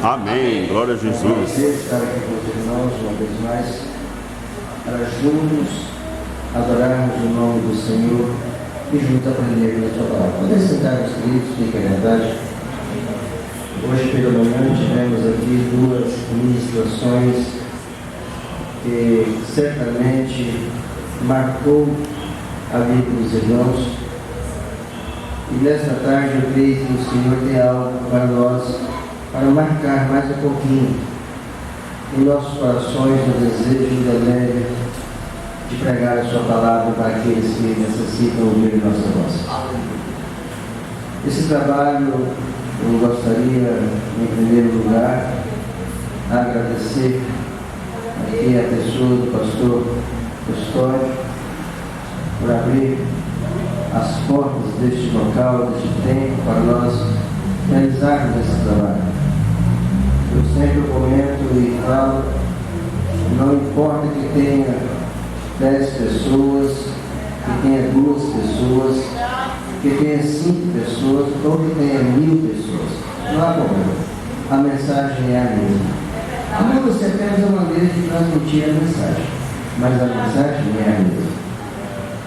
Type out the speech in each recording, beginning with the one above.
Amém. Glória a Jesus. Prazer estar aqui com os irmãos uma vez mais, para juntos adorarmos o nome do Senhor e juntos aprendermos a sua palavra. Podem sentar, meus queridos, fiquem à vontade. Hoje pela manhã tivemos aqui duas ministrações que certamente marcou a vida dos irmãos. E nesta tarde eu creio que o Senhor tem algo para nós, para marcar mais um pouquinho em nossos corações o desejo e o desejo de pregar a sua palavra para aqueles que necessitam ouvir nossa voz. Esse trabalho eu gostaria, em primeiro lugar, agradecer aqui a pessoa do pastor Custódio por abrir as portas deste local, deste tempo, para nós realizarmos esse trabalho. Eu sempre comento e falo, não importa que tenha 10 pessoas, que tenha 2 pessoas, que tenha 5 pessoas, ou que tenha 1000 pessoas, não há problema. A mensagem é a mesma. Amanhã você tem uma maneira de transmitir a mensagem, mas a mensagem é a mesma.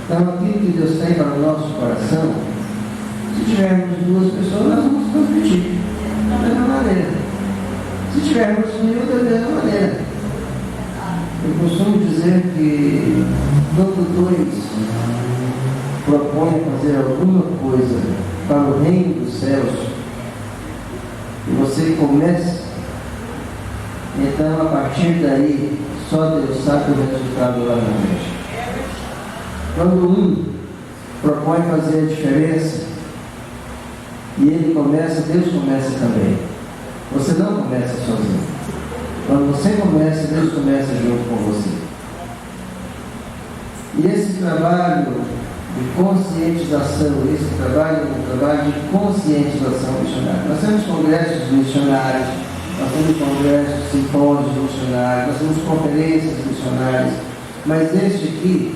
Então, aquilo que Deus tem para o nosso coração, se tivermos 2 pessoas, nós vamos transmitir da mesma maneira. Se tivermos 1000, da mesma maneira. Eu costumo dizer que quando 2 propõem fazer alguma coisa para o reino dos céus, e você começa, então a partir daí, só Deus sabe o resultado lá na frente. Quando um propõe fazer a diferença, e ele começa, Deus começa também. Você não começa sozinho. Quando você começa, Deus começa junto com você. E esse trabalho de conscientização, esse trabalho é um trabalho de conscientização missionária. Nós temos congressos missionários, nós temos congressos, simpósios missionários, nós temos conferências missionárias, mas este aqui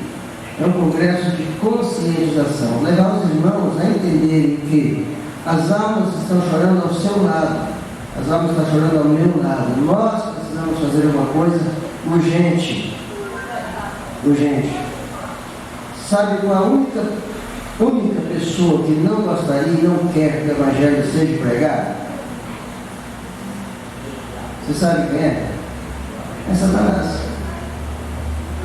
é um congresso de conscientização, levar os irmãos a entenderem que as almas estão chorando ao seu lado, as almas estão chorando ao meu lado. Nós precisamos fazer uma coisa urgente. Urgente. Sabe qual a única pessoa que não gostaria e não quer que o Evangelho seja pregado? Você sabe quem é? É Satanás.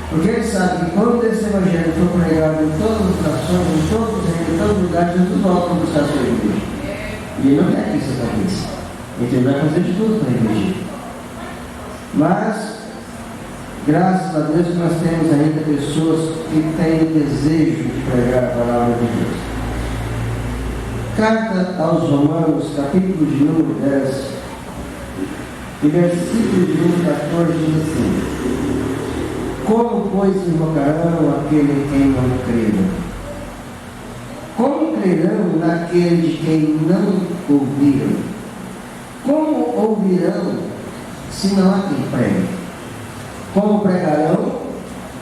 Porque ele sabe que quando esse Evangelho for pregado em todas as nações, em todos os reinos, em todos os lugares, Jesus volta para buscar a sua igreja. E ele não quer que isso aconteça. Então ele vai fazer de tudo para a igreja. Mas, graças a Deus que nós temos ainda pessoas que têm o desejo de pregar a palavra de Deus. Carta aos Romanos, capítulo de número 10, e versículo de número 14 diz assim: como, pois, invocarão aquele em quem não creram? Como crerão naquele de quem não ouviram? Como ouvirão se não há quem pregue? Como pregarão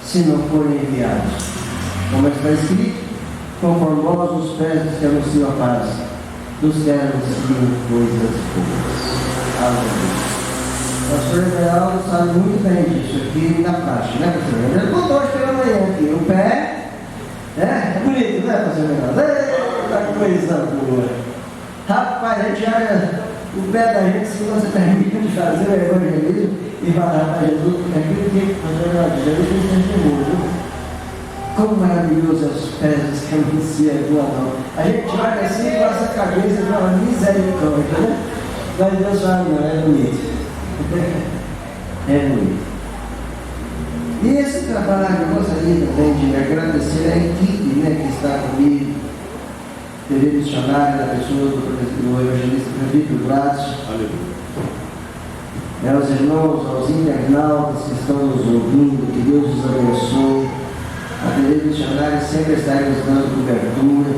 se não forem enviados? Como está escrito: conformosos os pés dos que anunciam a paz, dos que anunciam coisas boas. Aleluia. O pastor Everaldo sabe muito bem disso aqui na prática, né, pastor? Ele botou hoje pela manhã aqui, o pé, é bonito, né, pastor Everaldo? Eita coisa boa! Rapaz, a gente olha o pé da gente, se você termina de fazer o evangelismo e vai lá para Jesus, porque aquilo que fazer Jesus tem sempre temor, viu? Como maravilhoso é os pés que anunciam a tua mão. A gente olha assim, passa a cabeça e fala misericórdia, né? Mas Deus fala, não, é bonito. É bonito. E esse trabalho, eu gostaria também de agradecer a equipe, né, que está comigo, TV missionária, da pessoa do evangelista Felipe Braz, aos irmãos, aos internautas que estão nos ouvindo, que Deus os abençoe. A TV missionária sempre está nos dando cobertura.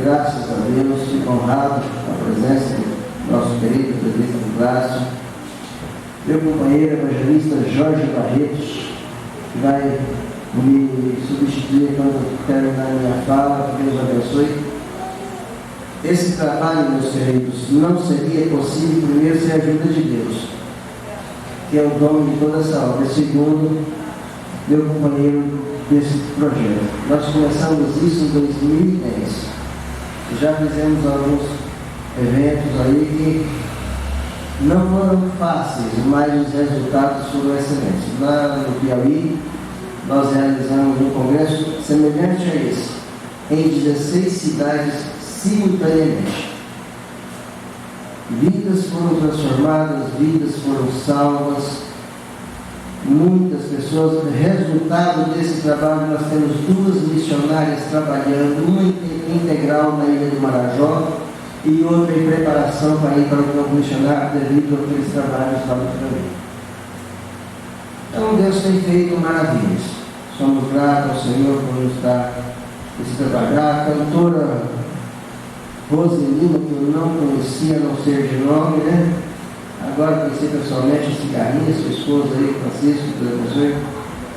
Graças a Deus, fico honrado com a presença do nosso querido Felipe Braz. Meu companheiro evangelista Jorge Barretos, que vai me substituir quando terminar minha fala, que Deus abençoe. Esse trabalho, meus queridos, não seria possível, primeiro, sem a ajuda de Deus, que é o dono de toda essa obra. Segundo, meu companheiro desse projeto. Nós começamos isso em 2010. Já fizemos alguns eventos aí que não foram fáceis, mas os resultados foram excelentes. Lá no Piauí, nós realizamos um congresso semelhante a esse, em 16 cidades simultaneamente. Vidas foram transformadas, vidas foram salvas, muitas pessoas. Resultado desse trabalho, nós temos 2 missionárias trabalhando, uma integral na ilha do Marajó e outra em preparação para ir para o campo missionário devido àqueles trabalhos lá no Piauí. Então Deus tem feito maravilhas. Somos gratos ao Senhor por nos dar esse trabalho. A cantora Roselina, que eu não conhecia, a não ser de nome, né? Agora conheci pessoalmente a Cigarrinha, sua esposa aí, Francisco, professor.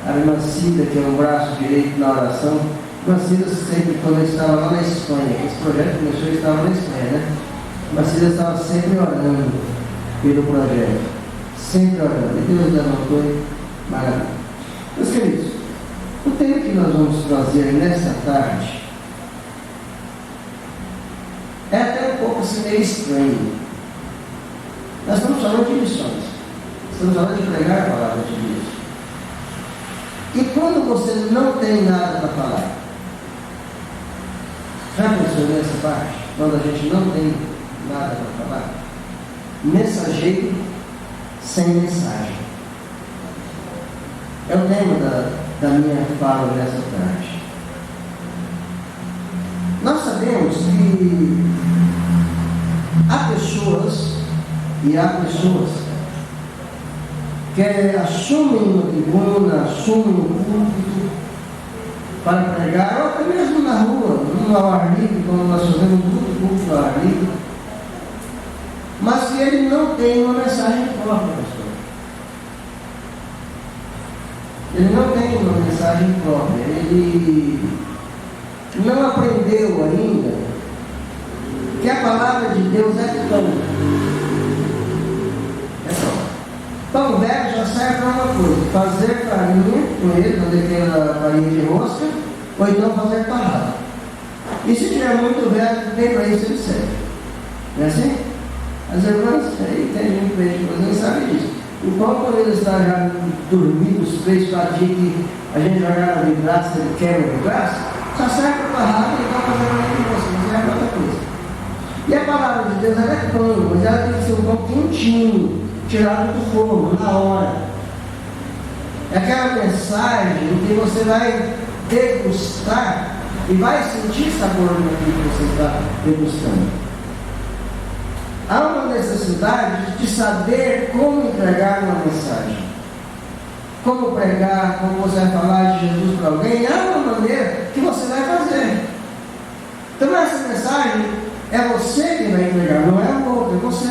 A irmã Cida, que é um braço direito na oração. A irmã Cida sempre, quando eu estava lá na Espanha, esse projeto começou, eu estava na Espanha, né? A irmã Cida estava sempre orando pelo projeto. Sempre orando. E Deus levantou maravilha. Meus queridos, o tema que nós vamos trazer nesta tarde é até um pouco assim meio estranho. Nós estamos falando de missões. Estamos falando de pregar a palavra de Deus. E quando você não tem nada para falar? Já pensou nessa parte? Quando a gente não tem nada para falar? Mensageiro sem mensagem. É o tema da minha fala nessa tarde. Nós sabemos que há pessoas que assumem uma tribuna, assumem um púlpito para pregar, ou até mesmo na rua, no ar livre, quando nós fazemos muito púlpito ao ar livre, mas que ele não tem uma mensagem própria, pastor. Ele não tem uma mensagem própria, ele não aprendeu ainda que a palavra de Deus é pão. É pão. Pão velho já serve para uma coisa: fazer farinha com ele, fazer aquela farinha de rosca, ou então fazer torrada. E se tiver muito velho, tem para isso ele serve. Não é assim? As irmãs, aí tem gente que nem sabe disso. O pão, quando ele está já dormindo, os 3, 4 dias que a gente jogar na vidraça, ele quebra a vidraça, só serve para torrada e vai fazer farinha de rosca, não serve para outra coisa. E a palavra de Deus ela é pão, mas ela tem que ser um pão quentinho, tirado do forno, na hora. É aquela mensagem que você vai degustar e vai sentir sabor naquilo que você está degustando. Há uma necessidade de saber como entregar uma mensagem, como pregar, como você vai falar de Jesus para alguém. Há uma maneira que você vai fazer. Então essa mensagem é você que vai entregar, não é o outro, é você.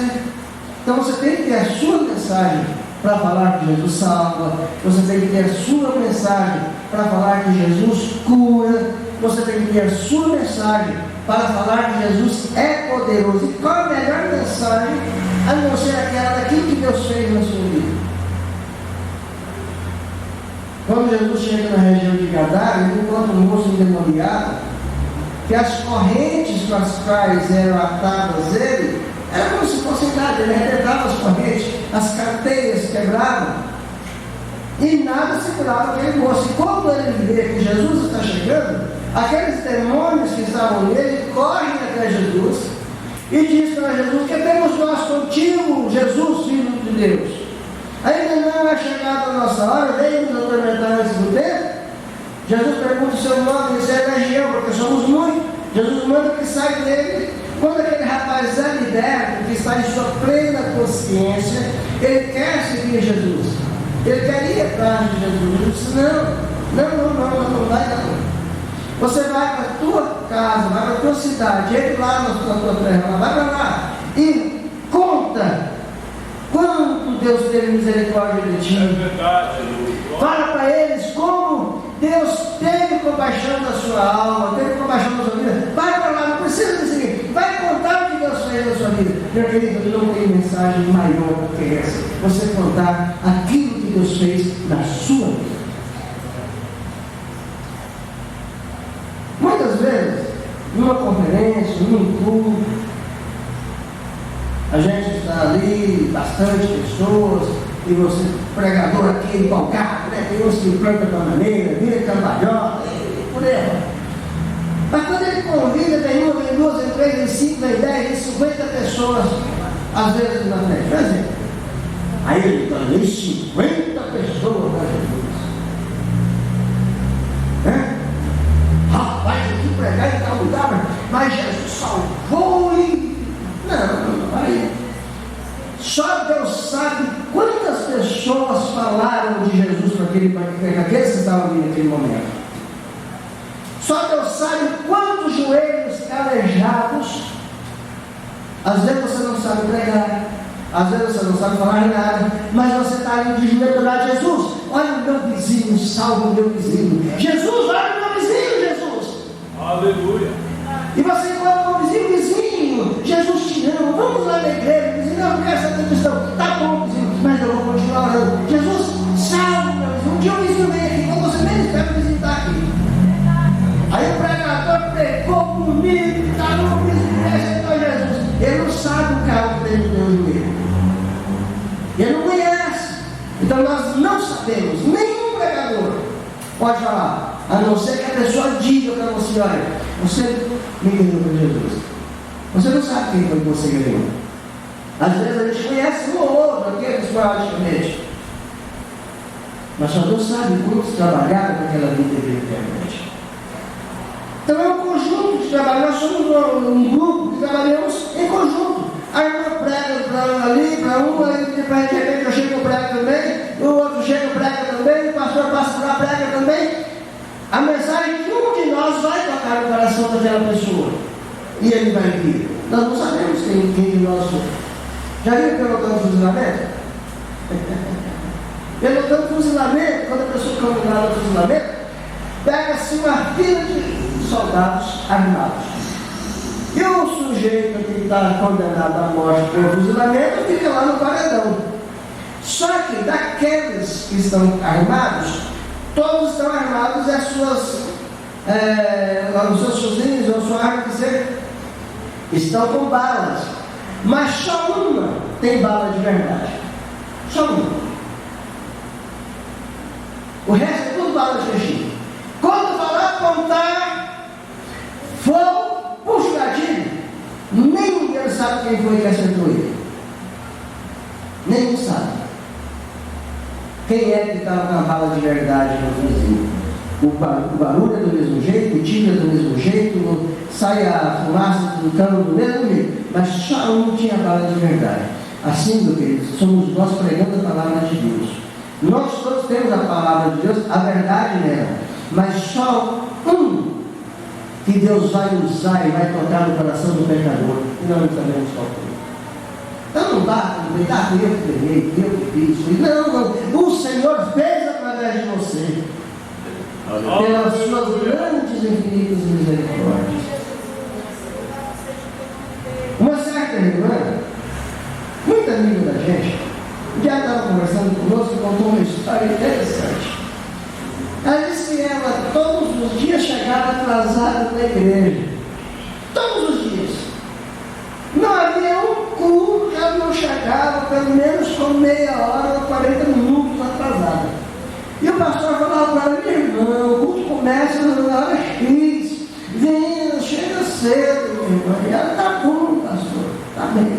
Então você tem que ter a sua mensagem para falar que Jesus salva, você tem que ter a sua mensagem para falar que Jesus cura, você tem que ter a sua mensagem para falar que Jesus é poderoso. E qual a melhor mensagem a não ser aquela daquilo que Deus fez na sua vida? Quando Jesus chega na região de Gadara, ele encontra um moço endemoniado, que as correntes com as quais eram atadas ele, era como se fosse nada, ele arrebentava as correntes, as cadeias quebravam, e nada segurava aquele moço. E quando ele vê que Jesus está chegando, aqueles demônios que estavam nele correm até Jesus e diz para Jesus: que temos nós contigo, Jesus, Filho de Deus? Ainda não é chegada a nossa hora, vem nos atormentar antes do tempo. Jesus pergunta o seu nome, ele é legião, porque somos muitos. Jesus manda que saia dele. Quando aquele rapaz é liberto, que está em sua plena consciência, ele quer seguir Jesus, ele quer ir atrás de Jesus. Ele disse: não vai não. Você vai para a tua casa, vai para a tua cidade, entra lá na tua terra, vai para lá e conta quanto Deus teve misericórdia de ti. É verdade. Fala para eles como Deus teve compaixão da sua alma, teve compaixão da sua vida, vai para lá, não precisa me seguir, vai contar o que Deus fez na sua vida. Meu querido, não tem mensagem maior do que essa, você contar aquilo que Deus fez na sua vida. Muitas vezes, numa conferência, num culto, a gente está ali, bastante pessoas, e você, pregador aqui, empolgado, né? Tem uns que plantam de uma maneira, vira cambalhota, e por aí. Mas quando ele convida, tem uma, tem duas, tem três, tem cinco, tem 10, tem 50 pessoas, às vezes na frente. Por exemplo, aí ele tem 50 pessoas para Jesus. Rapaz, eu fui pregar em tal lugar, mas Jesus salvou e... Não, aí. Só Deus sabe quantas pessoas falaram de Jesus para aqueles que estavam ali naquele momento. Só Deus sabe quantos joelhos calejados. Às vezes você não sabe pregar, às vezes você não sabe falar nada, mas você está ali de joelho para Jesus. Olha o meu vizinho, salve o meu vizinho. Jesus, olha o meu vizinho, Jesus. Aleluia. E você encontra o vizinho, Jesus te ama, vamos lá na igreja. O vizinho, não quero saber cristão. Tá bom, vizinho, mas eu vou continuar orando. Jesus, salve meu vizinho. Um dia o vizinho vem aqui, quando você menos espera, o vizinho está aqui. Aí o pregador pregou comigo, está no vizinho, recebeu Jesus. Ele não sabe o carro que tem no meu joelho. Ele não conhece. Então nós não sabemos, nenhum pregador pode falar, a não ser que a pessoa diga para você, olha, você me ganhou para Jesus. Você não sabe quem foi que você ganhou. Às vezes a gente conhece um ou outro, aquele esporadicamente. Mas só Deus sabe quantos trabalharam para aquela vida eternamente. Então é um conjunto de trabalho. Nós somos um grupo que trabalhamos em conjunto. Aí eu prego para ali, para um, aí de repente eu chego e prego também, o outro chega e prega também, o pastor passa por lá, prega também. A mensagem de um de nós vai tocar no coração daquela pessoa. E ele vai vir. Nós não sabemos quem de nós somos. Já viu pelotão de fuzilamento? Pelotão de fuzilamento, quando a pessoa fica ligada ao fuzilamento, pega-se uma fila de soldados armados. E o sujeito que está condenado à morte pelo fuzilamento fica lá no paredão. Só que daqueles que estão armados, todos estão armados e as suas, os seus fuzis ou sua arma que seja, estão com balas. Mas só uma tem bala de verdade. Só uma. O resto é tudo bala de fechinho. Quando falar apontar fogo, puxa o gatilho. Ninguém sabe quem foi que acertou ele. Nenhum sabe. Quem é que estava com a bala de verdade no vizinho? O barulho é do mesmo jeito, o tiro é do mesmo jeito, sai a fumaça do cano do mesmo jeito, mas só um tinha a bala de verdade. Assim, meu querido, somos nós pregando a palavra de Deus. Nós todos temos a palavra de Deus, a verdade nela, mas só um que Deus vai usar e vai tocar no coração do pecador, e nós não sabemos qual foi. Então não dá para duvidar, eu que peguei, eu que fiz. Não, o Senhor fez através de você. Pelas suas grandes e infinitas misericórdias. Uma certa irmã, muito amiga da gente, já estava conversando conosco e contou uma história interessante. Ela disse que ela todos os dias chegava atrasada na igreja. Todos os dias. Não havia um culto que ela não chegava pelo menos com meia hora ou 40 minutos atrasada. E o pastor falava para ela, minha irmã, o culto começa na hora X, vem, chega cedo, minha irmã. E ela, tá bom, pastor, tá bem,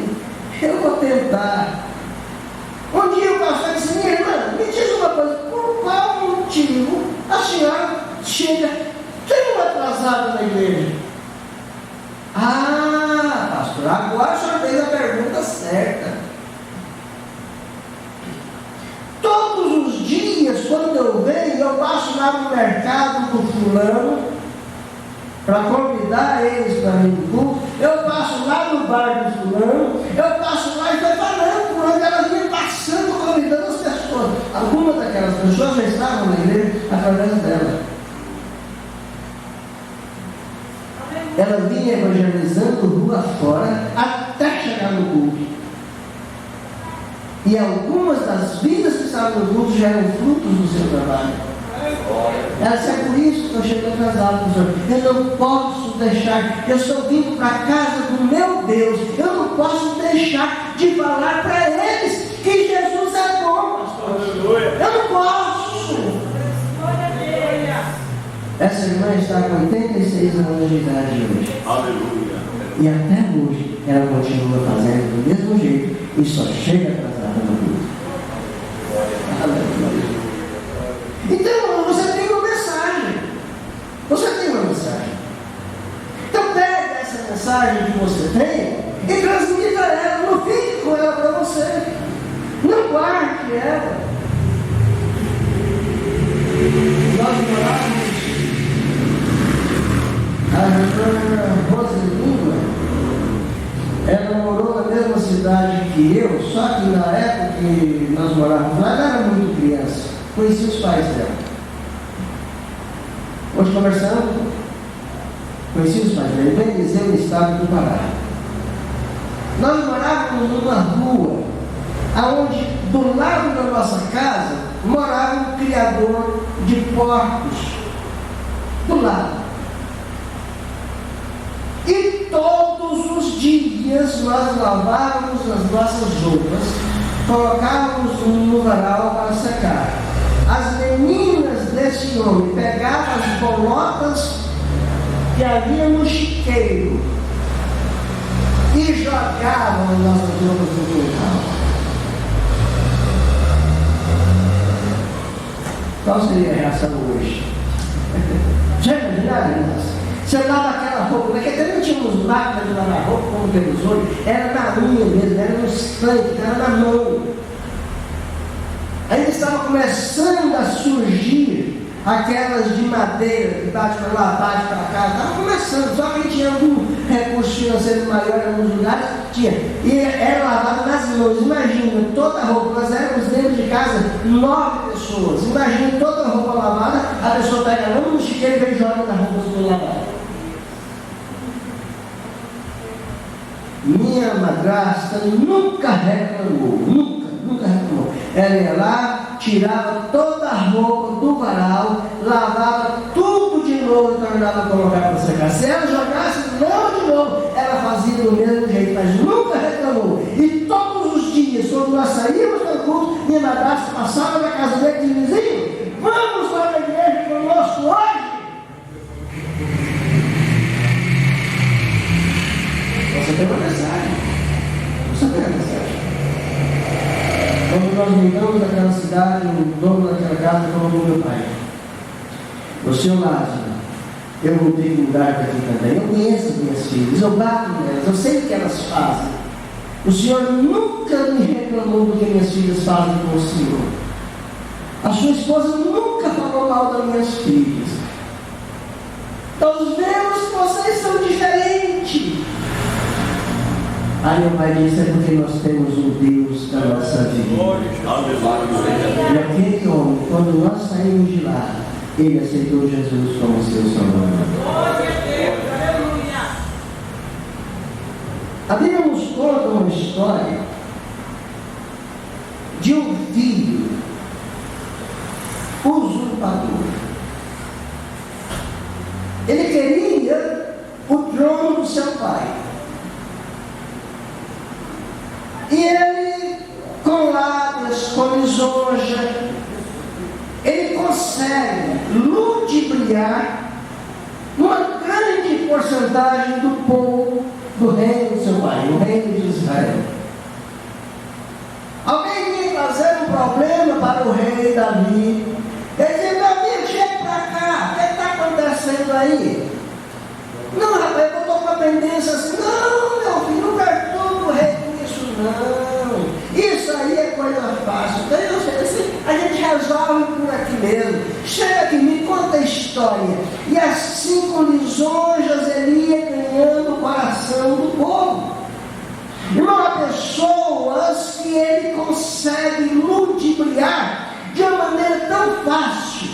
eu vou tentar. Um dia o pastor disse, minha irmã, me diz uma coisa, por qual motivo a senhora chega tão atrasada na igreja? Ah, pastor, agora a senhora fez a pergunta certa. Todos os dias, quando eu venho, eu passo lá no mercado do fulano para convidar eles para vir do culto. Eu passo lá no bar do fulano, eu passo lá e estou falando por onde elas vinham passando, convidando as pessoas. Algumas daquelas pessoas já estavam na igreja através dela. lá fora até chegar no culto. E algumas das vidas que estavam no culto já eram frutos do seu trabalho. Ela disse: é por isso que eu cheguei atrasado, professor. Eu não posso deixar, eu estou vindo para a casa do meu Deus, eu não posso deixar de falar para eles que Jesus é bom, pastor. Eu não posso. Essa irmã está com 86 anos de idade hoje. Aleluia. E até hoje ela continua fazendo do mesmo jeito e só chega atrasada no culto. Aleluia. Então você tem uma mensagem. Você tem uma mensagem. Então pega essa mensagem que você tem e transmita ela. Não fique com ela para você. Não guarde ela. Nós morávamos. A irmã Roselina, ela morou na mesma cidade que eu, só que na época que nós morávamos lá, ela era muito criança. Conheci os pais dela. Hoje conversando, conheci os pais dela. Em Benizeu, no estado do Pará. Nós morávamos numa rua, onde do lado da nossa casa morava um criador de porcos. Do lado. E todos os dias nós lavávamos as nossas roupas, colocávamos no varal para secar. As meninas desse homem pegavam as bolotas que havia no chiqueiro e jogavam as nossas roupas no quintal. Qual seria a reação hoje? Já imaginaram? Você lava aquela roupa, porque também não tínhamos máquinas de lavar roupa como temos hoje, era na unha mesmo, era nos tanques, era na mão. Ainda estava começando a surgir aquelas de madeira que bate para lá, bate para cá, estava começando, só que tinha algum recurso financeiro maior em alguns lugares, tinha. E era lavado nas mãos. Imagina, toda a roupa, nós éramos dentro de casa 9 pessoas. Imagina toda a roupa lavada, a pessoa pega a lama no chiqueiro e vem e joga na roupa do lavado. Minha madrasta nunca reclamou, nunca reclamou. Ela ia lá, tirava toda a roupa do varal, lavava tudo de novo e tornava a colocar para secar. Se ela jogasse não de novo, ela fazia do mesmo jeito, mas nunca reclamou. E todos os dias, quando nós saímos do culto, minha madrasta passava na casa dele e dizia: vamos lá na igreja conosco hoje. Você tem uma mensagem. Você tem uma mensagem. Quando nós mudamos daquela cidade, o dono daquela casa falou para o meu pai: o senhor Lázaro, eu vou ter que mudar daqui também. Eu conheço minhas filhas, eu bato nelas, eu sei o que elas fazem. O senhor nunca me reclamou do que minhas filhas fazem com o senhor. A sua esposa nunca falou mal das minhas filhas. Nós vemos que vocês são diferentes. Aí meu pai disse: é porque nós temos um Deus da nossa vida. E aquele homem, quando nós saímos de lá, ele aceitou Jesus como seu Salvador. A Bíblia nos conta uma história de um filho usurpador. Ele queria o trono do seu pai. E ele, com lábios, com lisonja, ele consegue ludibriar uma grande porcentagem do povo do reino do seu pai, o reino de Israel. Alguém vinha trazer um problema para o rei Davi. Ele dizia: meu amigo, chega para cá, o que está acontecendo aí? Não, rapaz, eu estou com a tendência assim. Não, meu filho, não quero todo rei com isso, não. Isso aí é coisa fácil. Então, a gente resolve por aqui mesmo. Chega aqui, me conta a história. E assim, com lisonjas, ele ia ganhando o coração do povo. Irmão, há pessoas que ele consegue ludibriar de uma maneira tão fácil.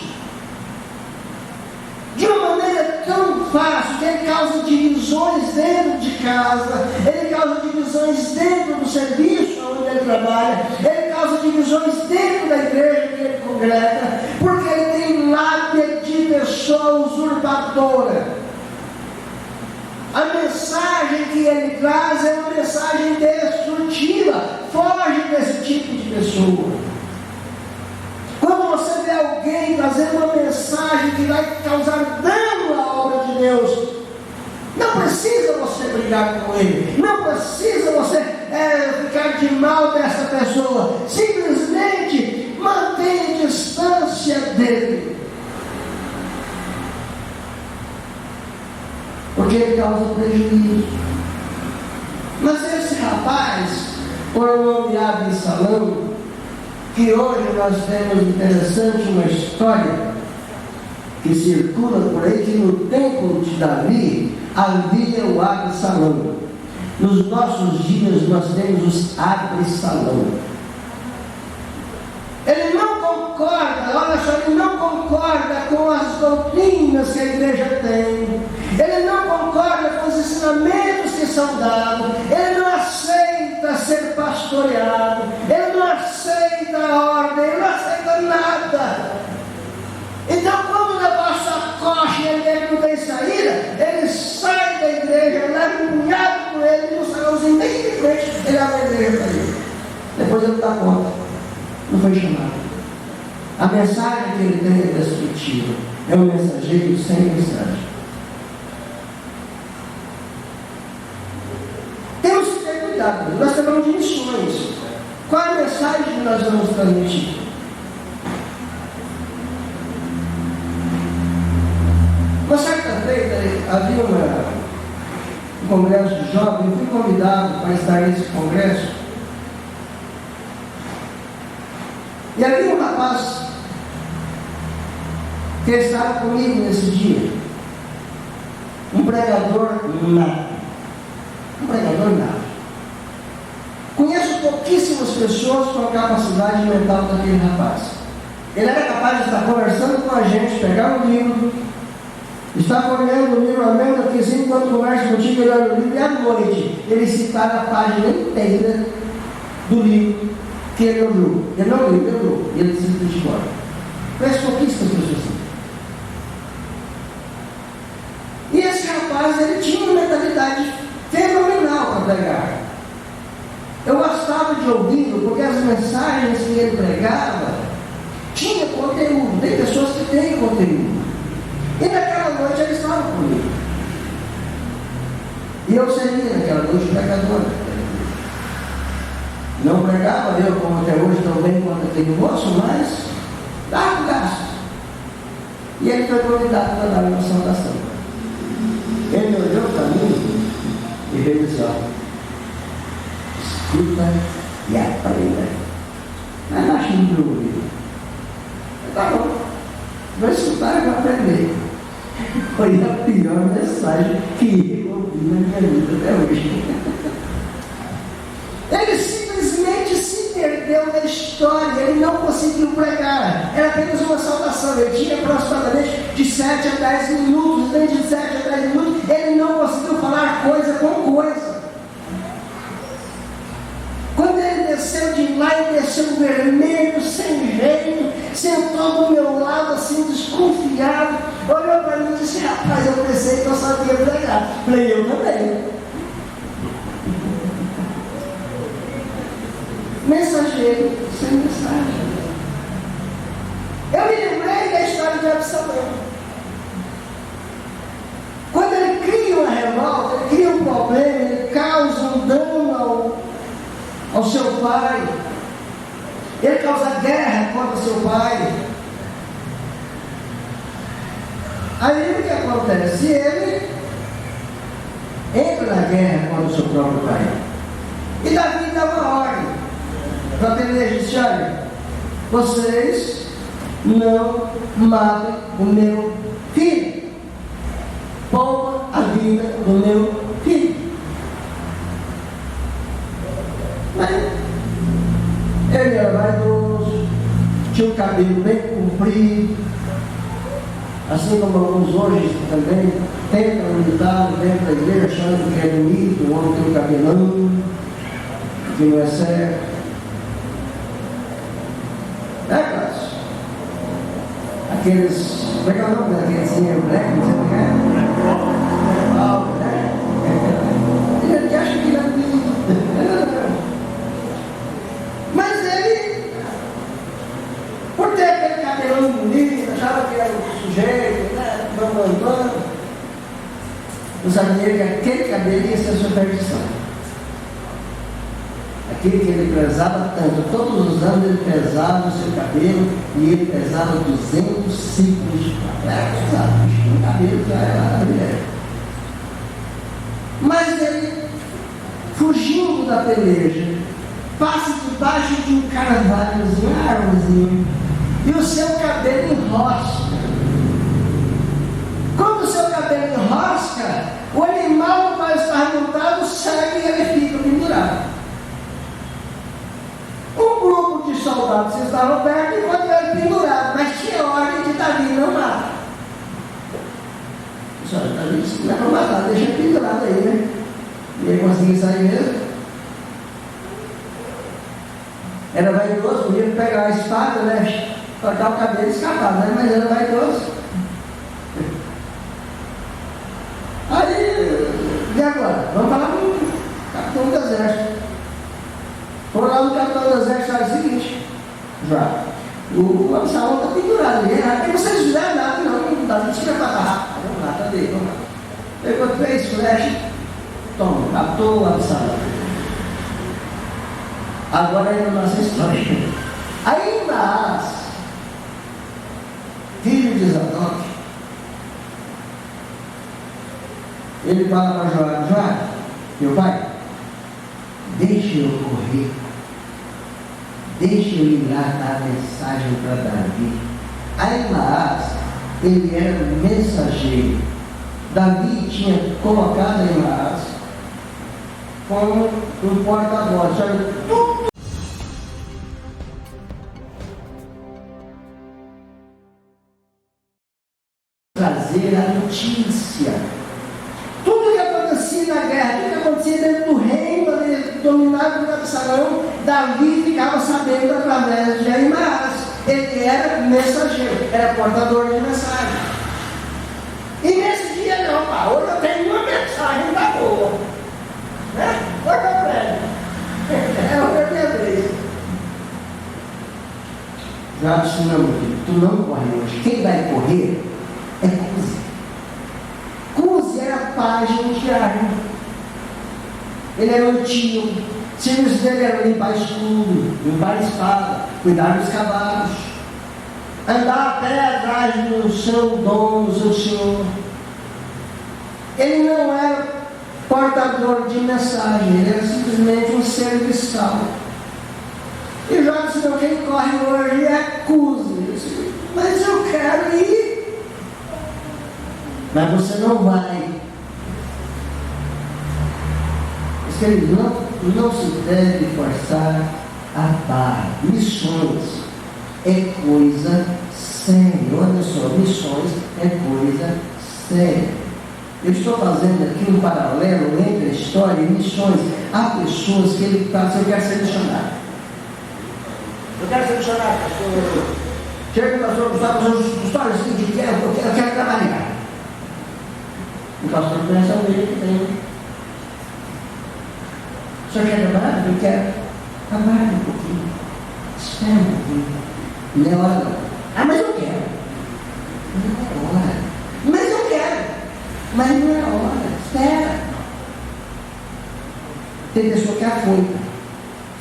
De uma maneira tão fácil, que ele causa divisões dentro de casa, ele causa divisões dentro do serviço onde ele trabalha, ele causa divisões dentro da igreja que ele congrega, porque ele tem lábia de pessoa usurpadora. A mensagem que ele traz é uma mensagem destrutiva. Foge desse tipo de pessoa. Quando você vê alguém trazendo uma mensagem que vai causar dano à obra de Deus, não precisa você brigar com ele, não precisa você ficar de mal dessa pessoa. Simplesmente mantenha distância dele, porque ele causa prejuízo. Mas esse rapaz, por nome Absalão, que hoje nós temos interessante uma história que circula por aí, que no tempo de Davi havia o Absalão. Nos nossos dias nós temos os Absalão. Ele não concorda, olha só, ele não concorda com as doutrinas que a igreja tem, ele não concorda com os ensinamentos que são dados, ele não aceita ser pastoreado, ele não aceita a ordem, ele não aceita nada. Então, quando o negócio acocha e ele não tem saída, ele sai da igreja, leva um punhado com ele, não salãozinho nem de frente, ele abre a igreja para ele. Depois ele dá conta, não foi chamado. A mensagem que ele tem é destrutiva, é um mensageiro sem mensagem. Temos que ter cuidado, nós falamos de missões. Qual é a mensagem que nós vamos transmitir? Uma certa feita havia um congresso de jovens, eu fui convidado para estar nesse congresso, e havia um rapaz que estava comigo nesse dia, um pregador nato. Conheço pouquíssimas pessoas com a capacidade mental daquele rapaz. Ele era capaz de estar conversando com a gente, pegar um livro, estar olhando o livro, olhando aqui assim, enquanto conversa contigo, ele olha o livro, e à noite ele citava a página inteira do livro que ele olhou. Ele não leu, ele olhou, e ele simplesmente embora. Conheço pouquíssimas pessoas assim. E esse rapaz, ele tinha uma mentalidade fenomenal para pregar. Eu gostava de ouvi-lo, porque as mensagens que ele pregava tinham conteúdo. Tem pessoas que têm conteúdo. E naquela noite ele estava comigo. E eu seria naquela noite pregador. Não pregava eu como até hoje tão bem quanto aquele moço, mas dava gasto. E ele foi convidado para dar uma saudação. Ele olhou para mim e veio dizer: escuta e aprenda. Mas não acho muito ouvido. Tá bom, vou escutar e vou aprender. Foi a pior mensagem que eu ouvi na minha vida até hoje. Ele simplesmente se perdeu na história, ele não conseguiu pregar. Era apenas uma saudação. Ele tinha aproximadamente de 7 a 10 minutos. Desde de 7 a 10 minutos, ele não conseguiu falar coisa com coisa. Quando ele desceu de lá, ele desceu vermelho, sem jeito, sentou do meu lado assim, desconfiado, olhou para mim e disse: rapaz, eu pensei que eu sabia pregar. Falei: eu também. Mensageiro sem mensagem. Eu me lembrei da história de Absalão. Quando ele cria uma revolta, ele cria um problema, ele causa um dano ao seu pai, ele causa guerra contra seu pai. Aí o que acontece? Ele entra na guerra contra o seu próprio pai. E Davi dá uma ordem para Peleja, disse: olha, vocês não matem o meu filho, poupa a vida do meu filho. Mas ele era vaidoso, tinha um cabelo bem comprido, Assim como alguns hoje também tentam imitar dentro da igreja, achando que é bonito, o homem tem um cabelão, que não é certo. Cláudio? Aqueles, como é que é o nome daqueles black, não sei o que é? Ele acha que ele é bonito. Mas ele, por ter aquele cabelão bonito, achava que era um sujeito, né? Não sabia que aquele cabelo ia ser a sua perdição. Aquele que ele prezava tanto, todos os anos ele pesava o seu cabelo e ele pesava 200 ciclos de papel. O cabelo já era maravilhoso. Mas ele, fugindo da peleja, passa debaixo de um carvalhozinho, uma árvorezinha, e o seu cabelo enrosca. Quando o seu cabelo enrosca, o animal que vai estar montado segue e ele fica pendurado. Um grupo de soldados estavam perto e encontraram ele pendurado, mas tinha ordem de Davi não mata. Só Davi disse: não é para matar, deixa ele pendurado aí, né? E ele conseguiu sair mesmo. Era vaidoso, podia pegar a espada, né? Cortar o cabelo e escapar, né? Mas era vaidoso. Aí, e agora? Vamos falar com o capitão do exército. Foram lá no capitão do exército e falaram o seguinte: já, o Absalão está pendurado ali, até vocês fizeram nada, não dá, não tira para rápido. Vamos lá, cadê? Vamos lá. Pegou 3 flechas, toma, matou o Absalão. Agora é a nossa história. Aí Naás, filho de Zadok, ele fala para Joabe: Joabe, meu pai, deixa eu correr, deixa eu ir lá dar mensagem para Davi. Aí Naás, ele era mensageiro. Davi tinha colocado em Naás como um porta-voz. Trazer a notícia. Tudo que acontecia na guerra, tudo que acontecia dentro do reino dominado por Absalão, Davi ficava sabendo através de Ahimaás. Ele era mensageiro, era portador de mensagem. E nesse dia, não, pá, hoje eu tenho uma mensagem da boa, né? Hoje eu prego. Hoje é minha vez. Já disse: não, tu não corre hoje. Quem vai correr é Cuzi. Cuzi era pajem diário. Ele era um tio. O serviço dele era limpar escudo, limpar a espada, cuidar dos cavalos, andar a pé atrás do seu dono, do seu senhor. Ele não era portador de mensagem, ele era simplesmente um serviçal. E já disse: não, quem corre hoje é Cuzi. Mas eu quero ir. Mas você não vai. Querido, não se deve forçar a barra. Missões é coisa séria. Olha só, missões é coisa séria. Eu estou fazendo aqui um paralelo entre a história e missões. Há pessoas que ele fala assim: eu quero ser missionário. Eu quero ser missionário, pastor. Chega o pastor Gustavo, eu quero trabalhar. O pastor começa a ver que tem. O senhor quer trabalhar? Eu quero. Trabalhe um pouquinho. Espera um pouquinho. Não é hora não. Ah, mas eu quero. Não é hora. Mas eu quero. Mas não é hora. Espera. Tem pessoa que é afoita.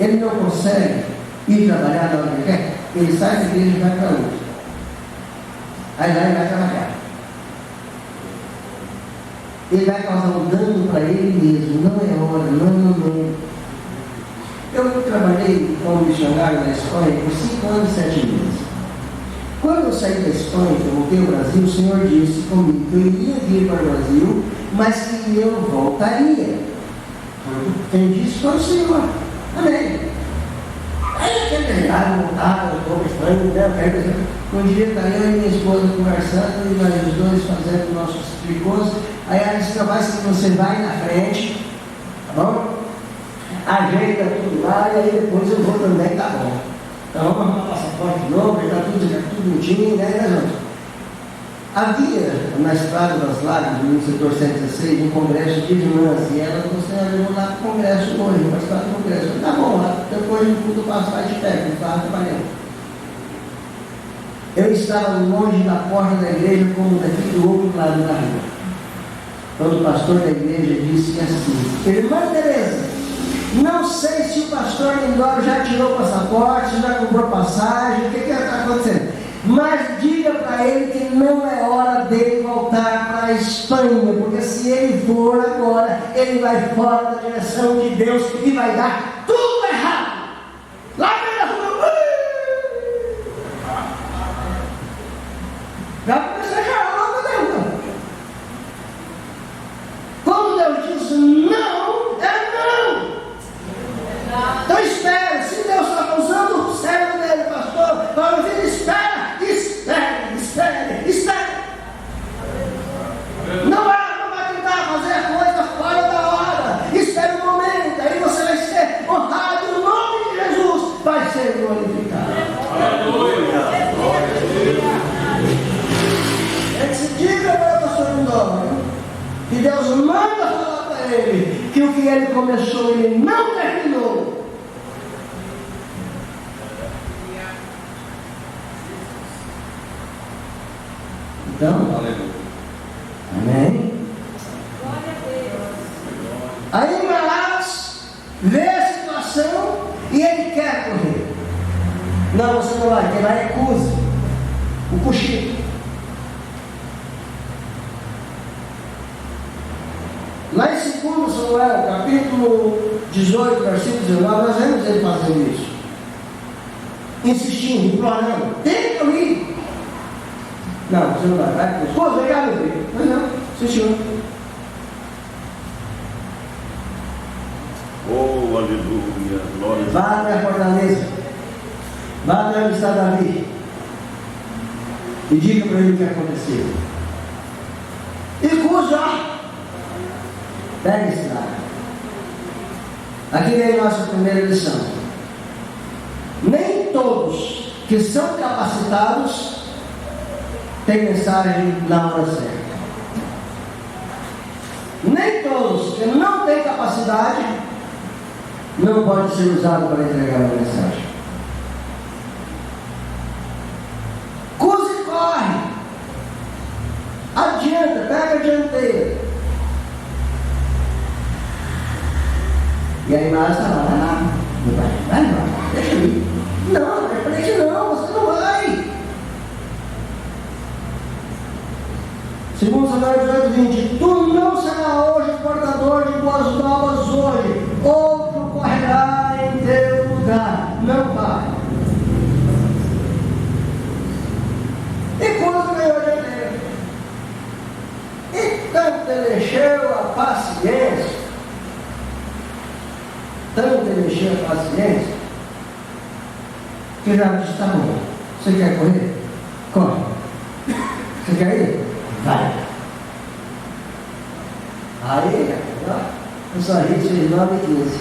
Ele não consegue ir trabalhar na hora que ele quer. Ele sai da igreja e vai para outra. Aí lá ele vai trabalhar. Ele vai causar um dano para ele mesmo. Não é hora, não. Eu trabalhei como missionário na Espanha por 5 anos e 7 meses. Quando eu saí da Espanha, que eu voltei ao Brasil, o Senhor disse comigo que eu iria vir para o Brasil, mas que eu voltaria. Quem disse foi o Senhor. Amém. Aí acho que é verdade, montado, eu estou estranho, né? Um dia está eu e minha esposa conversando, e nós os dois fazendo nossos tricôs. Aí ela disse: rapaz, que você vai na frente, tá bom? Ajeita tudo lá, e aí depois eu vou também, tá bom. Então vamos arrumar passaporte de novo, já tudo bonitinho, né? Havia na Estrada das Lágrimas, no setor 116, um congresso de irmãs, e ela falou assim: eu vou lá para o congresso hoje, vou participar do congresso. Eu falei: tá bom, lá depois do culto passo lá de pé, eu estava trabalhando. Eu estava longe da porta da igreja, como daqui do outro lado da rua, quando o pastor da igreja disse assim: irmã Tereza, não sei se o pastor Lindório já tirou o passaporte, se já comprou passagem, o que está acontecendo? Mas diga para ele que não é hora dele voltar para a Espanha, porque se ele for agora, ele vai fora da direção de Deus e vai dar tudo errado. Lá na rua, já começou a chorar logo da rua. Quando Deus disse não, é não. Então espere, se Deus está usando o servo dele, pastor, para ouvir, espere. Não vai tentar fazer a coisa fora da hora. Espere um momento, aí você vai ser honrado, o nome de Jesus vai ser glorificado. Aleluia. É que se diga para o pastor Lindório que Deus manda falar para ele que o que ele começou ele não terminou. Então, amém? Aí Marás vê a situação e ele quer correr. Não, você não vai, quem vai é Cusi, o Cuxi. Lá em 2 Samuel, capítulo 18, versículo 19, nós vemos ele fazendo isso, insistindo, implorando: tenta ir. Não, você não vai, esposa, vem cá, meu filho. Mas não, sim senhor. Oh, aleluia, glória. Vá até a fortaleza, vá até onde está Davi, e diga para ele o que aconteceu. E Cusa, pega esse lado. Aqui vem a nossa primeira lição. Nem todos que são capacitados tem mensagem na hora certa. Nem todos que não têm capacidade não podem ser usados para entregar a mensagem. Cuse corre, adianta, pega a dianteira. E aí Marás está lá, vai, deixa eu ir. Não, é para isso não, você não vai. 2 Samuel 18:20: tu não será hoje portador de boas novas hoje, outro correrá em teu lugar. Não vai. E quando ganhou dinheiro, e tanto ele encheu a paciência, que já disse: tá bom, você quer correr? Corre. Você quer ir? Vai. Aí, o sorriso de 9:15.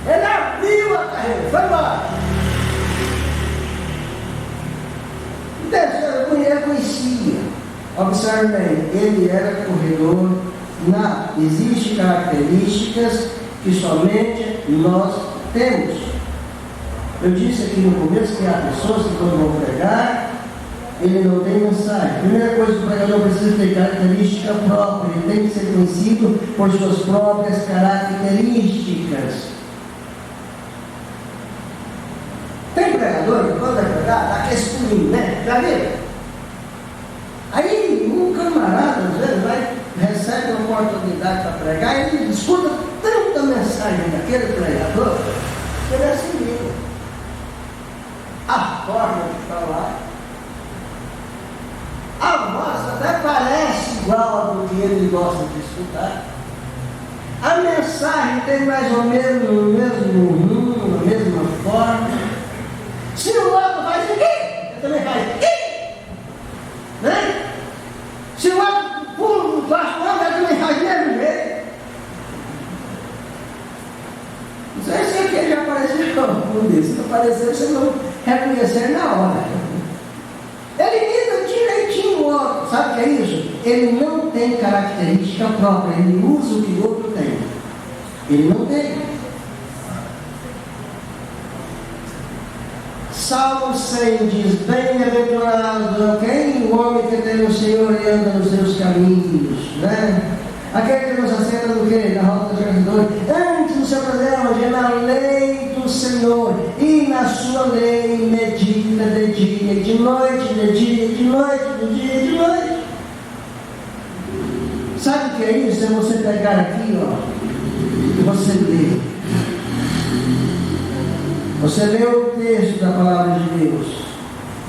Ele abriu a carreira, foi embora. Ele conhecia. Observe bem, ele era corredor. Existem características que somente nós temos. Eu disse aqui no começo que há pessoas que quando vão pregar, ele não tem mensagem. Primeira coisa que o pregador precisa ter característica própria. Ele tem que ser conhecido por suas próprias características. Tem pregador que quando vai pregar, dá aquele pulinho, né? Já viu? Aí um camarada, às vezes, recebe uma oportunidade para pregar e ele escuta tanta mensagem daquele pregador que ele é assim mesmo. A forma de falar, a voz até parece igual a do que ele gosta de escutar. A mensagem dele não mais ou menos no mesmo rumo, na mesma forma. Se o outro faz aqui, eu também faço aqui. Né? Se o outro pula do baixo, eu também faço do mesmo jeito. Não sei se aqui já apareceu, não disse. Se não apareceu, você não reconhecer na hora. Ele imita direitinho o outro. Sabe o que é isso? Ele não tem característica própria, ele usa o que o outro tem. Ele não tem. Salmo 100 diz: bem-aventurado quem? O homem que tem o Senhor e anda nos seus caminhos, né? Aquele que nos assenta no quê? Na roda dos pecadores. Antes do seu prazer, na lei do Senhor, e na sua lei medita de dia e de noite, de dia, de noite, de dia e de noite. Sabe o que é isso? É você pegar aqui, ó, e você lê. Você lê o texto da palavra de Deus.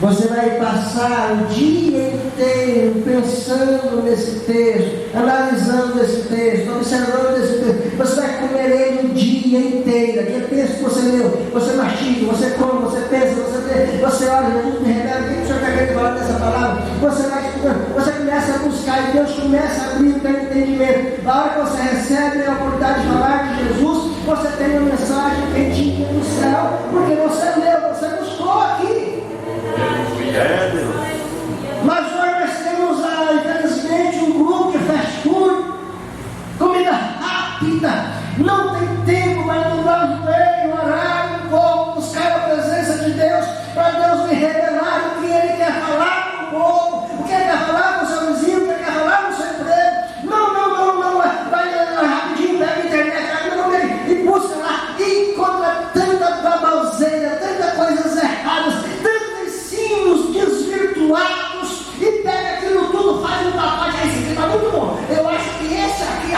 Você vai passar o dia inteiro pensando nesse texto, analisando esse texto, observando esse texto. Você vai comer ele o dia inteiro. Aquele texto que você leu, você mastiga, você come, você pensa, você olha, Jesus me revela, o que o Senhor está querendo falar dessa palavra? Você vai estudando, você começa a buscar e Deus começa a abrir o teu entendimento. Na hora que você recebe a oportunidade de falar de Jesus, você tem uma mensagem quentinha do céu, porque você leu, você buscou aqui. Mas hoje nós temos, infelizmente, um grupo que faz tudo, comida rápida, não tem tempo para dobrar o joelho, orar um pouco, buscar a presença de Deus, para Deus me revelar o que Ele quer falar para o povo, o que Ele quer falar para o seu vizinho, o que Ele quer falar no seu emprego. Não, vai rapidinho, pega a internet, e busca lá, e encontra tanta baboseira, tanta coisas erradas, desvirtuados, e pega aquilo tudo, faz um pacote, esse aqui está muito bom, eu acho que esse aqui,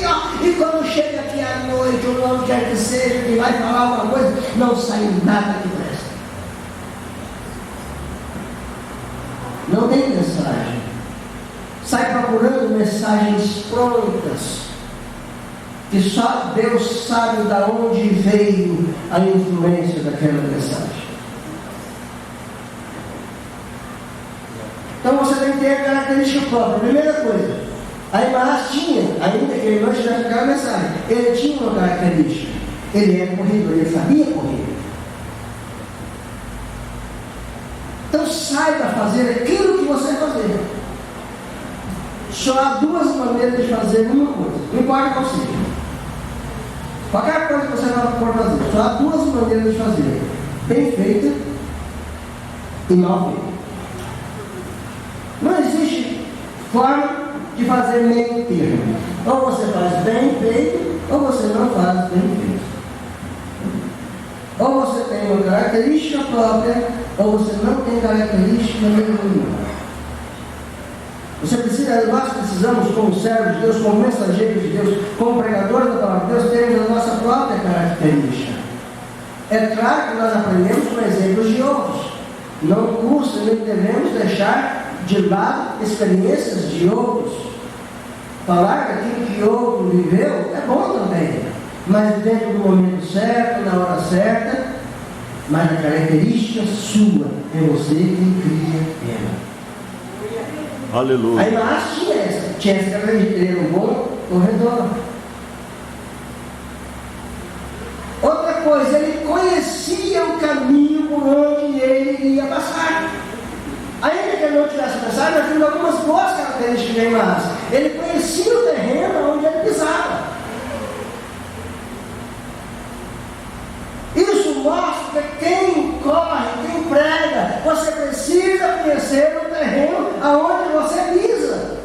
ó, e quando chega aqui à noite, ou não quer que seja, que vai falar uma coisa, não sai nada que presta. Não tem mensagem. Sai procurando mensagens prontas, que só Deus sabe de onde veio a influência daquela mensagem. Então você tem que ter a característica própria. Primeira coisa, Ahimaas tinha, ainda que ele não tivesse aquela mensagem, ele tinha uma característica. Ele era corredor, ele sabia correr. Então saiba fazer aquilo que você fazer. Só há duas maneiras de fazer uma coisa, não importa qual seja. Qualquer coisa que você for fazer, só há duas maneiras de fazer: bem feita e mal feita. Não existe forma de fazer meio termo. Ou você faz bem feito, ou você não faz bem feito. Ou você tem uma característica própria, ou você não tem característica nenhuma. Nós precisamos, como servos de Deus, como mensageiros de Deus, como pregadores da palavra de Deus, termos a nossa própria característica. É claro que nós aprendemos com exemplos de outros. Não custa, nem devemos deixar de lado experiências de outros. Falar daquilo que outro viveu é bom também, mas dentro do momento certo, na hora certa, mas a característica sua, é você quem cria ela. Aleluia. Aí Ahimaas tinha essa característica, ele era um bom corredor. Outra coisa, ele conhecia o caminho por onde ele iria passar. Ainda que ele não tivesse pensado, nós temos algumas boas características de Ahimaas. Ele conhecia o terreno onde ele pisava. Isso mostra que quem corre, quem prega, você precisa conhecer o terreno aonde você pisa.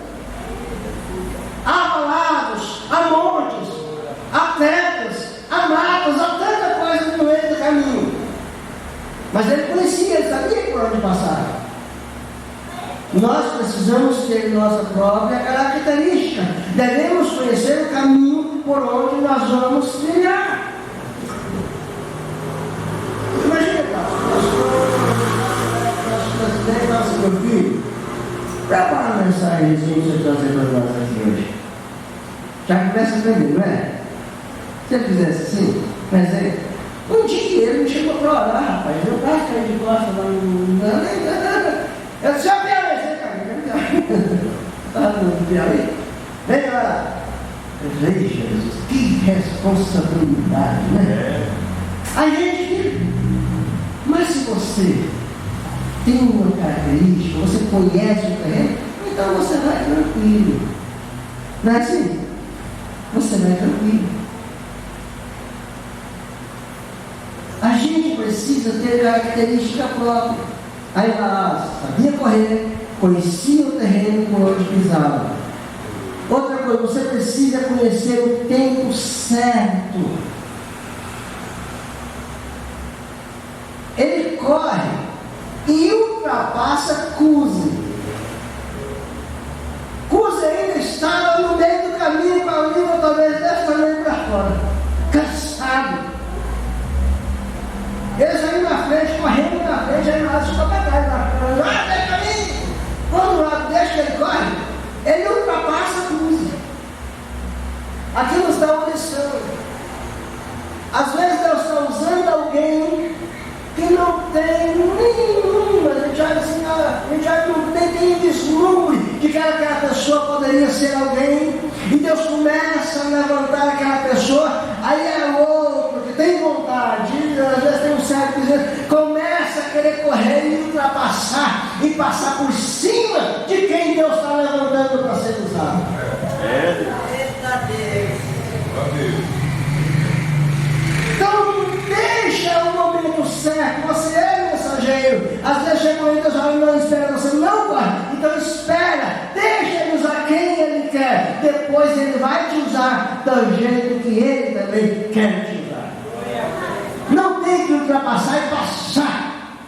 Há lagos, há montes, há pedras, há matas, há tanta coisa no meio do caminho. Mas ele conhecia, ele sabia por onde passar. Nós precisamos ter nossa própria característica. Devemos conhecer o caminho por onde nós vamos trilhar. Imagina, nosso presidente fala assim: meu filho, prepara uma mensagenzinha que você trazer para nós aqui hoje. Já começa a aprender, não é? Se ele fizesse assim, mas é, um dia ele me chamou para orar, rapaz. Eu quase caí de costas lá no. Eu disse, ó, Piauí, você está no Piauí? Vem lá. Veja, Jesus, que responsabilidade, né? A gente, mas se você tem uma característica, você conhece o terreno, então você vai tranquilo. Não é assim? Você vai tranquilo. A gente precisa ter característica própria. Aí ela sabia correr, conhecia o terreno por onde pisava. Outra coisa, você precisa conhecer o tempo certo. Ele corre e ultrapassa Cusi. Cusi ainda estava no meio do caminho com a língua talvez desse tamanho para fora, cansado. Ele saiu na frente, correndo na frente, aí nada ficou para trás, tem caminho. Quando o lado deixa que ele corre, ele ultrapassa Cusi. Aqui nos dá uma lição. Às vezes Deus está usando alguém que não tem nenhuma, a gente olha assim, a gente olha, não tem vislumbre de que aquela pessoa poderia ser alguém, e Deus começa a levantar aquela pessoa, aí é outro que tem vontade, às vezes tem um certo que começa a querer correr e ultrapassar e passar por cima de quem Deus está levantando para ser usado. Então deixa o momento certo, você é mensageiro. Às vezes chega um Deus não espera, você não corre, então espera, deixa ele usar quem ele quer, depois ele vai te usar do jeito que ele também quer te usar. Não tem que ultrapassar e passar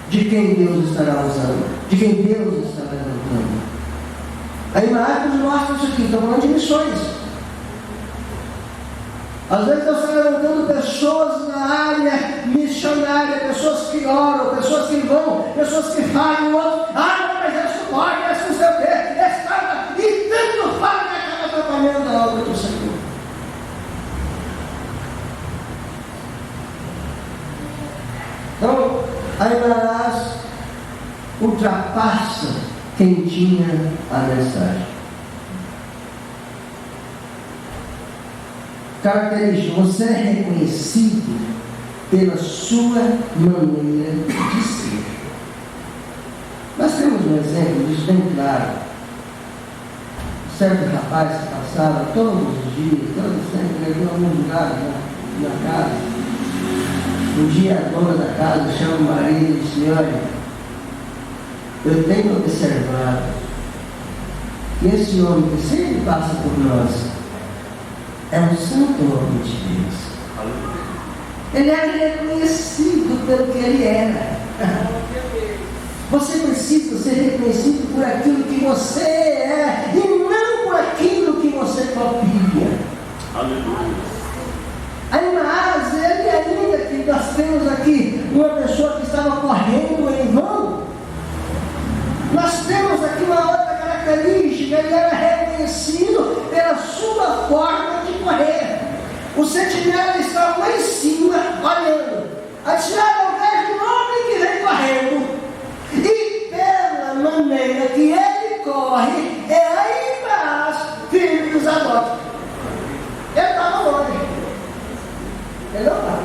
de quem Deus estará usando, de quem Deus está levantando. Aí Marcos mostra isso aqui, estamos falando de missões. Às vezes Deus está levantando pessoas na área missionária, pessoas que oram, pessoas que vão, pessoas que falam, o outro, mas isso pode, isso não sei o quê, esse cara, e tanto fala que acaba atrapalhando a obra do Senhor. Então, Aimarás ultrapassa quem tinha a mensagem. Característica, você é reconhecido pela sua maneira de ser. Nós temos um exemplo disso bem claro. Um certo rapaz que passava todos os dias, em algum lugar na casa. Um dia a dona da casa chama o marido e disse: olha, eu tenho observado que esse homem que sempre passa por nós é um santo homem de Deus. Ele era reconhecido pelo que ele era. Você precisa ser reconhecido por aquilo que você é e não por aquilo que você copia. Aleluia. Mas ele ainda que nós temos aqui uma pessoa que estava correndo em vão, nós temos aqui uma outra característica: ele era reconhecido pela sua forma de correr. O sentinela estava lá em cima olhando. A senhora não vejo um homem que vem correndo, e pela maneira que ele corre é aí embaixo, filho dos Zadoc. Ele estava longe, ele não estava,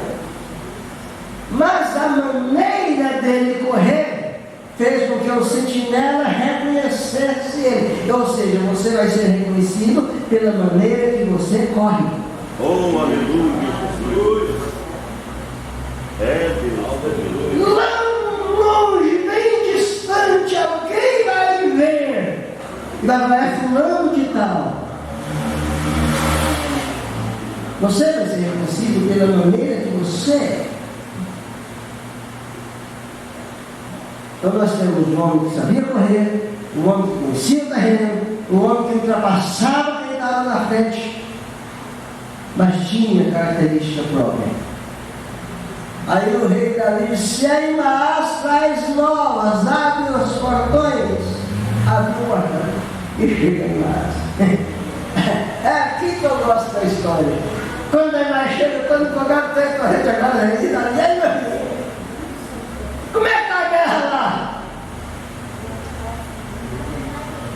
mas a maneira dele correr fez com que o sentinela reconhecesse ele. Ou seja, você vai ser reconhecido pela maneira que você corre. Oh, aleluia, Jesus. Deus, aleluia. Lá longe, bem distante, alguém vai ver. E vai falar: fulano de tal. Você vai ser reconhecido pela maneira que você é. Então nós temos um homem que sabia correr, um homem que conhecia o terreno, um homem que ultrapassava quem estava na frente, mas tinha característica própria. Aí o rei Davi disse: Aimaas traz novas, abre os portões, abre o portão e chega Aimaas. É aqui que eu gosto da história. Quando a irmã chega, eu estou empolgado, estou correndo agora, e aí, meu filho? Como é que está a guerra lá?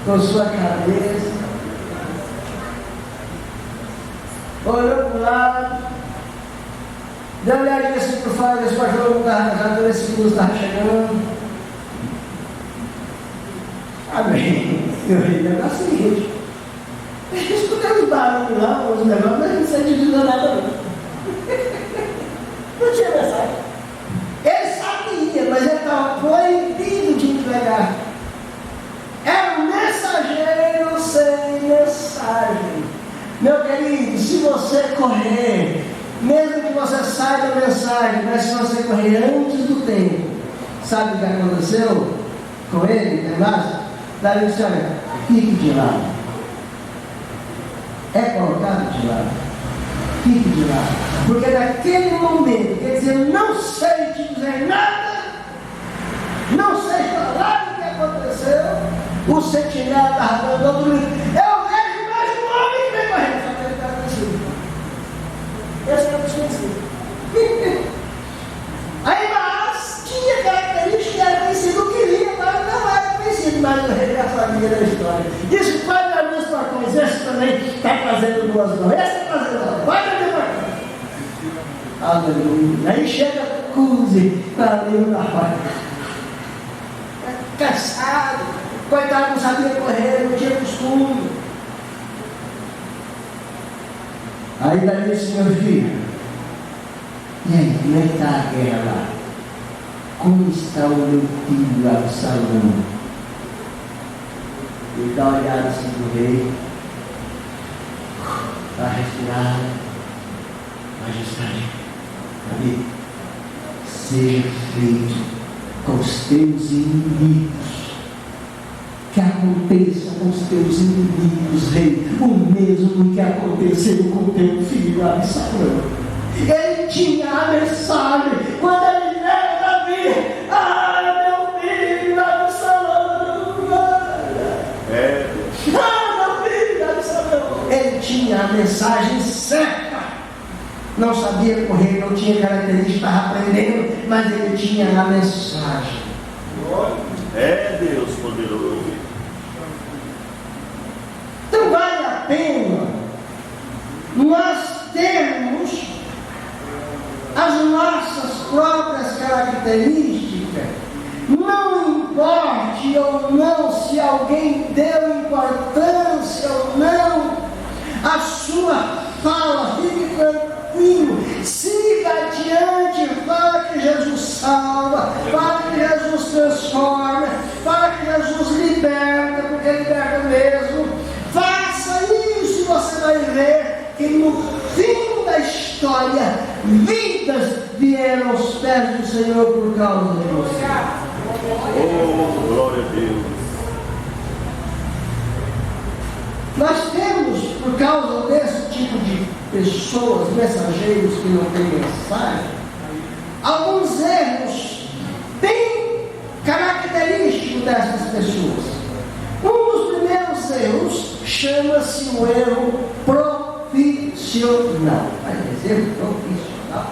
Com sua cabeça, olhou para o lado, deu uma olhadinha assim por fora, desse pastor não estava casado, esse luz estava chegando. Amém. Eu falei, é o seguinte, escutando os barulhos lá, os negócios, mas não sei de nada não. Não tinha mensagem. Ele sabia, mas ele estava proibido de entregar. Era um mensageiro sem mensagem. Meu querido, se você correr, mesmo que você saiba a mensagem, mas se você correr antes do tempo, sabe o que aconteceu com ele? Daí disse, olha, fique de lado. É colocado de lado. Fique de lado. Porque naquele momento, quer dizer, eu não sei te dizer nada, não sei falar o que aconteceu. O sentinela estava dando outro livro. Eu vejo mais um homem que vem correndo. Só que ele estava conhecido. Esse era o desconhecido. Aí Baás tinha característica, era conhecido, queria, mas não era conhecido. Mas o rei da família da história. Disse, pai da meus portões, esse também está fazendo boas mãos. Esse está fazendo boas mãos. Vai da minha portão. Aleluia. Aí chega Cusi para ali na porta. Cansado. Coitado, não sabia correr, não tinha costume. Aí daí disse, meu filho, e aí, como é que está a guerra lá? Como está o meu filho Absalão? Ele dá uma olhada assim do rei, para respirar. Majestade, amigo, seja feito com os teus inimigos. Que aconteça com os teus inimigos, rei, o mesmo que aconteceu com teu filho Absalão. Ele tinha a mensagem, quando ele leva Davi, meu filho Absalão, meu filho Absalão. Ele tinha a mensagem certa, não sabia correr, não tinha característica, estava aprendendo, mas ele tinha a mensagem. É Deus poderoso. Então vale a pena nós termos as nossas próprias características, não importe ou não se alguém deu importância ou não, a sua fala, fique tranquilo, siga adiante, fala que Jesus salva, fala que Jesus transforma, fala que Jesus liberta, porque liberta mesmo. Faça isso e você vai ver que no fim da história, vidas vieram aos pés do Senhor por causa de você. Oh, glória a Deus. Nós temos, por causa desse tipo de pessoas, mensageiros que não têm mensagem, alguns erros bem característicos dessas pessoas. Um dos primeiros erros chama-se o erro profissional. Mas erro profissional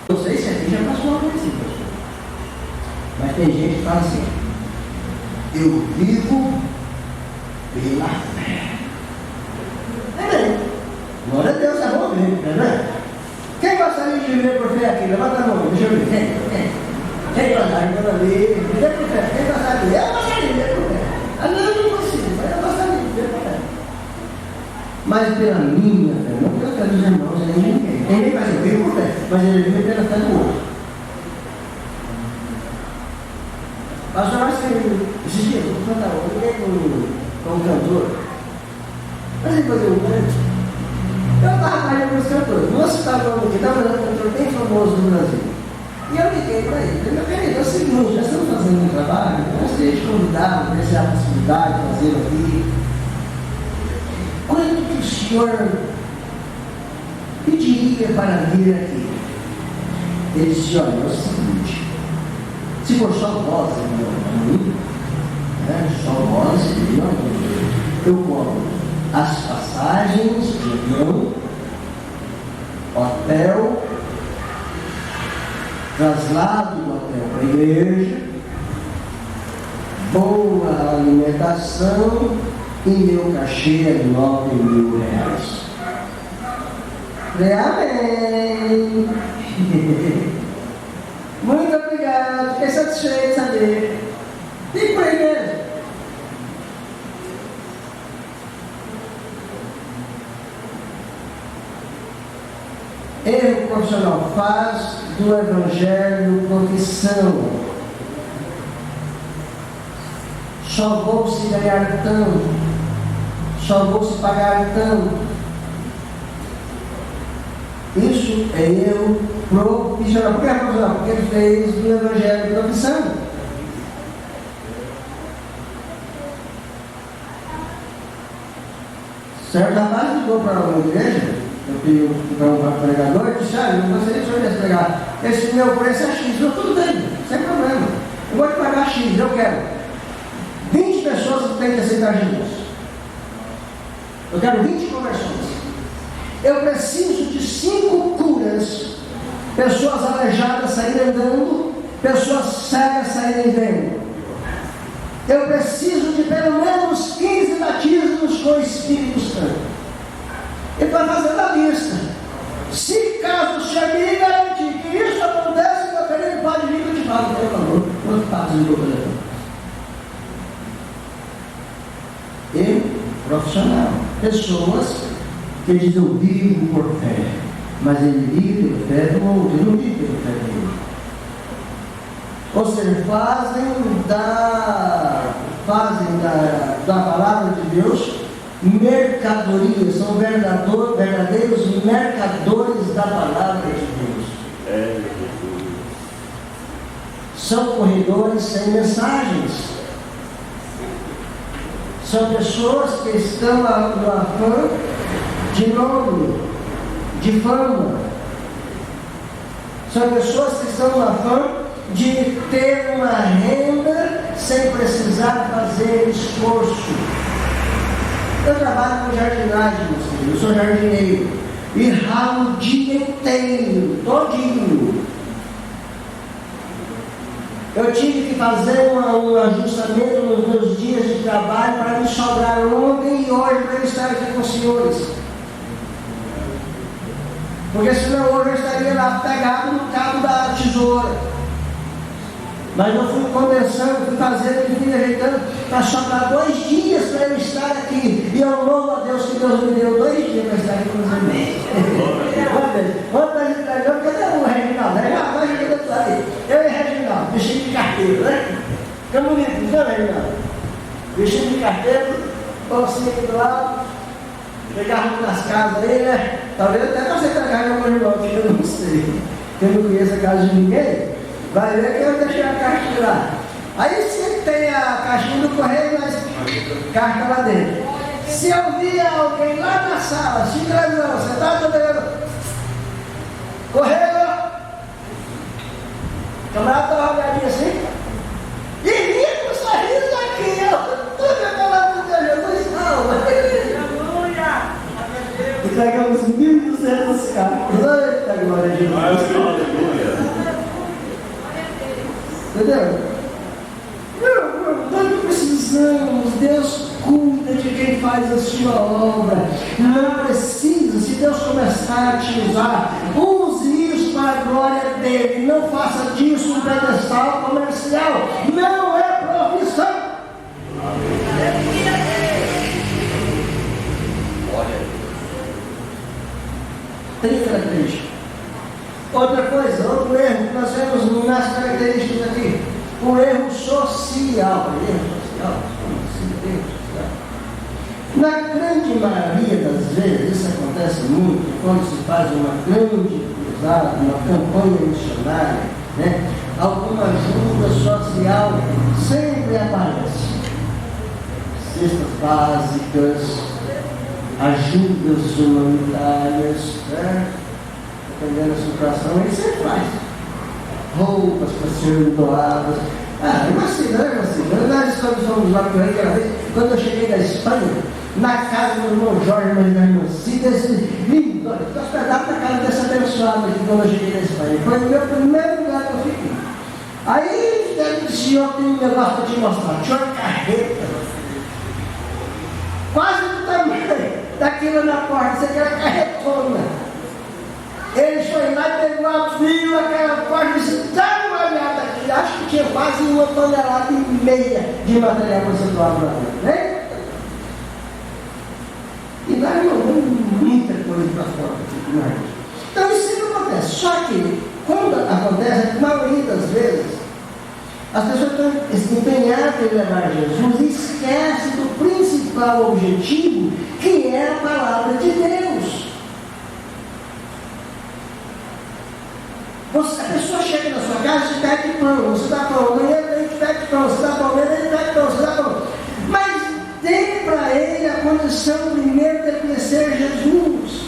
não sei se aqui já passou uma coisa assim, pessoal. Mas tem gente que fala assim, eu vivo pela fé. Amém. Glória a Deus, é bom mesmo, não é? Quem gostaria de viver por fé aqui? Levanta a mão, deixa eu ver. Quem gostaria de viver por fé? Quem gostaria? Eu gostaria de viver por fé. Ah, não, eu não consigo, mas eu gostaria de viver por fé. Mas pela minha fé, não pela fé dos irmãos, nem de ninguém. Ninguém vai viver por fé, mas ele vive pela fé do outro. Pastor, nós temos esses dias, vou contar, eu liguei com um cantor. Mas ele fazer um canto. Eu estava trabalhando com os cantores. Vou citar o nome aqui, estava fazendo um cantor bem famoso no Brasil. E eu liguei para ele. Falei, meu querido, é o seguinte, já estamos fazendo um trabalho, eu gostaria de convidar, ver se há a possibilidade de fazer aqui. Quanto que o senhor pediria para vir aqui? Ele disse, olha, é o seguinte, se for só voz, né? Só nós e eu cobro as passagens de avião, hotel, traslado do hotel para a igreja, boa alimentação e meu cachê é de R$9.000. Amém. Muito obrigado, fiquei satisfeito de saber. Fique por aí mesmo. Erro profissional, faz do evangelho profissão. Só vou se ganhar tanto, só vou se pagar tanto. Isso é erro profissional. Por que é profissional? Porque ele fez do evangelho profissão. Certo rapaz ligou para uma igreja, eu pedi para um pregador e disse: eu não gostaria que o senhor viesse pregar. Esse meu preço é X. Não, tudo bem, sem problema. Eu vou te pagar X, eu quero 20 pessoas que têm que aceitar Jesus. Eu quero 20 conversões. Eu preciso de 5 curas. Pessoas aleijadas saírem andando, pessoas cegas saírem vendo. Eu preciso de pelo menos 15 batismos com o Espírito Santo. Ele vai fazendo a lista. Se caso o senhor me garantir que isso acontece, meu querido, pode vir que eu te pago, por favor. Quanto paga de telefone? E profissional. Pessoas que dizem: eu vivo por fé. Mas ele vive pela fé do outro, ele não vive pela fé do outro. Ou seja, fazem da palavra de Deus mercadoria, são verdadeiros mercadores da palavra de Deus. São corredores sem mensagens. São pessoas que estão no afã de nome, de fama. São pessoas que estão no afã de ter uma renda sem precisar fazer esforço. Eu trabalho com jardinagem, eu sou jardineiro e ralo o dia inteiro, todinho. Eu tive que fazer um ajustamento nos meus dias de trabalho para me sobrar ontem e hoje para eu estar aqui com os senhores. Porque senão hoje eu estaria lá pegado no cabo da tesoura. Mas eu fui condensando, fui fazendo e fui ajeitando para sobrar 2 dias para eu estar aqui. E eu louvo a Deus que Deus me deu 2 dias para estar aqui com os irmãos. Ontem a gente pegou, cadê o Reginaldo? Vai ajudando aí. Eu e Reginaldo, vestido de carteiro, né? Ficamos bonitos, não é, Reginaldo? Vestido de carteiro, bolsinha aqui do lado, pegava nas casas aí, né? Talvez até para você pegar meu irmão, que eu não sei. Que eu não conheço a casa de ninguém. Vai ver que eu deixei a caixa lá. Aí sempre tem a caixinha do correio, mas carta lá dentro. Se eu via alguém lá na sala, se televisão, você está trabalhando, correio, o camarada estava olhadinho assim, e vinha com um sorriso aqui, tudo aquela coisa de Jesus, não. Entregamos 1.200 cartas. Eita glória de Deus. Entendeu? Nós não precisamos, Deus cuida de quem faz a sua obra. Não precisa, se Deus começar a te usar, use isso para a glória dele. Não faça disso um pedestal comercial. Não é profissão. Tem característica. Outra coisa, outro erro que nós vemos nas características aqui, o erro social. Na grande maioria das vezes, isso acontece muito quando se faz uma grande cruzada, uma campanha missionária, né? Alguma ajuda social sempre aparece. Cestas básicas, ajudas humanitárias, né? Dependendo da situação, ele sempre faz. Roupas para serem doadas. Nós fomos lá por aí aquela vez, quando eu cheguei da Espanha, na casa do irmão Jorge, mas da irmã Cida, esse lindo, estou hospedado na casa dessa abençoada aqui quando eu cheguei da Espanha. Foi o meu primeiro lugar que eu fiquei. Aí o senhor tem um negócio para te mostrar, o senhor carreta, quase do tamanho daquilo na porta, você quer carretona. Ele foi lá e pegou a fila, aquela porta e disse, dá uma olhada aqui, acho que tinha quase 1,5 toneladas de material conceitual lá dentro, né? E lá eu mandando muita coisa para fora. Então isso sempre acontece, só que quando acontece, na maioria das vezes, as pessoas estão empenhadas em levar Jesus e esquecem do principal objetivo, que é a palavra de Deus. A pessoa chega na sua casa e pede pão, você dá pão, amanhã ele pede pão, você dá pão, amanhã ele pede pão, você dá pão. Mas dê para ele a condição primeiro de conhecer Jesus.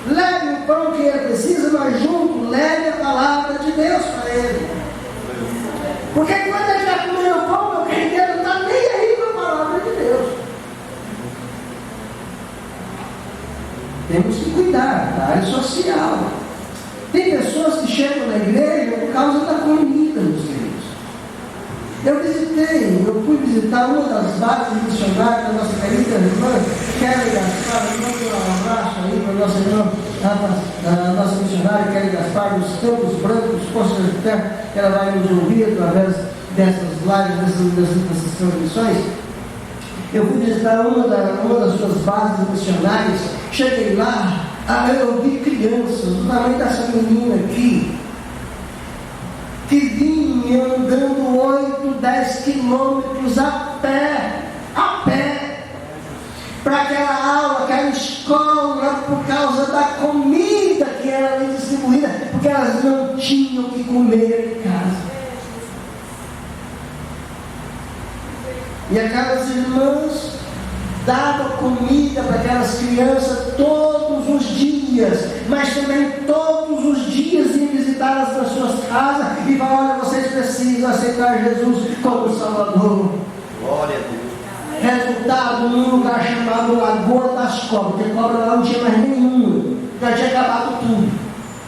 Leve o pão que ele precisa, mas junto, leve a palavra de Deus para ele. Porque quando ele está comendo o pão, meu querido, ele não está nem aí com a palavra de Deus. Temos que cuidar da área social. Tem pessoas que chegam na igreja por causa da comida, meus queridos. Eu fui visitar uma das bases missionárias da nossa querida irmã, Kelly Gaspar, um abraço aí para a nossa irmã, a nossa missionária Kelly Gaspar, dos Campos Brancos, Poços de Terra, que ela vai nos ouvir através dessas lives, dessas transmissões. Eu fui visitar uma das suas bases missionárias, cheguei lá, eu vi crianças, do tamanho dessa menina aqui, que vinham andando 8, 10 quilômetros a pé, para aquela aula, aquela escola, por causa da comida que era distribuída, porque elas não tinham que comer em casa. E aquelas irmãs davam comida para aquelas crianças todos os dias, mas também todos os dias iam visitá-las nas suas casas e falavam, olha, vocês precisam aceitar Jesus como Salvador. Glória a Deus. Resultado, num lugar chamado Lagoa das Cobras, porque cobra lá não tinha mais nenhuma, já tinha acabado tudo.